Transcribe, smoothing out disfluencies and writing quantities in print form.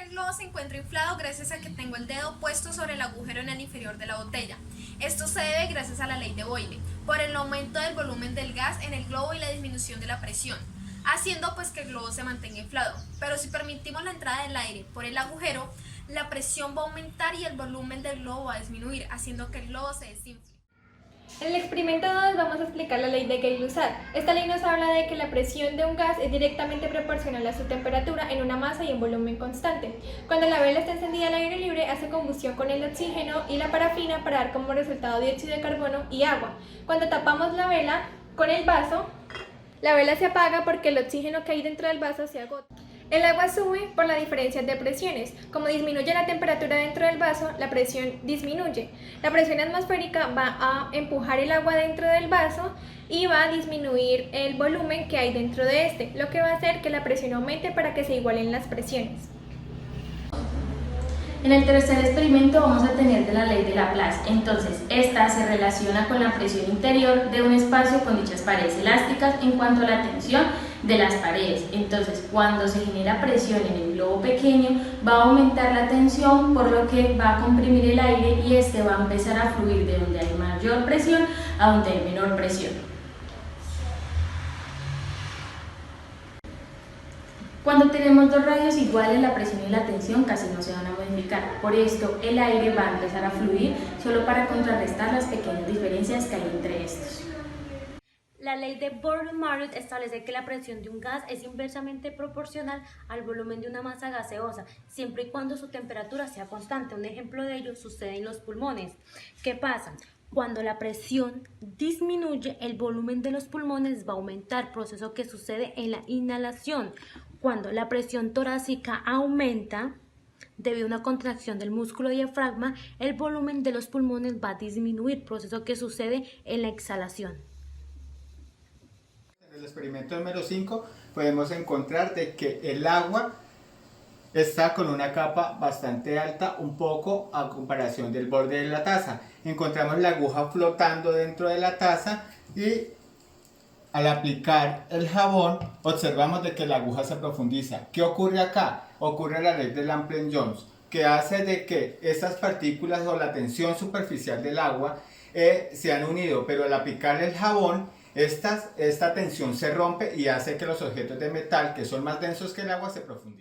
el globo se encuentra inflado gracias a que tengo el dedo puesto sobre el agujero en el inferior de la botella. Esto se debe gracias a la ley de Boyle, por el aumento del volumen del gas en el globo y la disminución de la presión, haciendo pues que el globo se mantenga inflado. Pero si permitimos la entrada del aire por el agujero, la presión va a aumentar y el volumen del globo va a disminuir, haciendo que el globo se desinfle. En el experimento 2 vamos a explicar la ley de Gay-Lussac. Esta ley nos habla de que la presión de un gas es directamente proporcional a su temperatura en una masa y un volumen constante. Cuando la vela está encendida al aire libre, hace combustión con el oxígeno y la parafina para dar como resultado dióxido de carbono y agua. Cuando tapamos la vela con el vaso, la vela se apaga porque el oxígeno que hay dentro del vaso se agota. El agua sube por la diferencia de presiones. Como disminuye la temperatura dentro del vaso, la presión disminuye. La presión atmosférica va a empujar el agua dentro del vaso y va a disminuir el volumen que hay dentro de este, lo que va a hacer que la presión aumente para que se igualen las presiones. En el tercer experimento vamos a tener de la ley de Laplace. Entonces, esta se relaciona con la presión interior de un espacio con dichas paredes elásticas en cuanto a la tensión de las paredes. Entonces, cuando se genera presión en el globo pequeño, va a aumentar la tensión, por lo que va a comprimir el aire y este va a empezar a fluir de donde hay mayor presión a donde hay menor presión. Cuando tenemos dos radios iguales, la presión y la tensión casi no se van a modificar. Por esto, el aire va a empezar a fluir solo para contrarrestar las pequeñas diferencias que hay entre estos. La ley de Boyle-Mariotte establece que la presión de un gas es inversamente proporcional al volumen de una masa gaseosa, siempre y cuando su temperatura sea constante. Un ejemplo de ello sucede en los pulmones. ¿Qué pasa? Cuando la presión disminuye, el volumen de los pulmones va a aumentar, proceso que sucede en la inhalación. Cuando la presión torácica aumenta, debido a una contracción del músculo diafragma, el volumen de los pulmones va a disminuir, proceso que sucede en la exhalación. En el experimento número 5 podemos encontrar de que el agua está con una capa bastante alta, un poco a comparación del borde de la taza. Encontramos la aguja flotando dentro de la taza y al aplicar el jabón observamos de que la aguja se profundiza. ¿Qué ocurre acá? Ocurre la ley de Lamplin-Jones, que hace de que estas partículas o la tensión superficial del agua se han unido, pero al aplicar el jabón esta tensión se rompe y hace que los objetos de metal que son más densos que el agua se profundicen.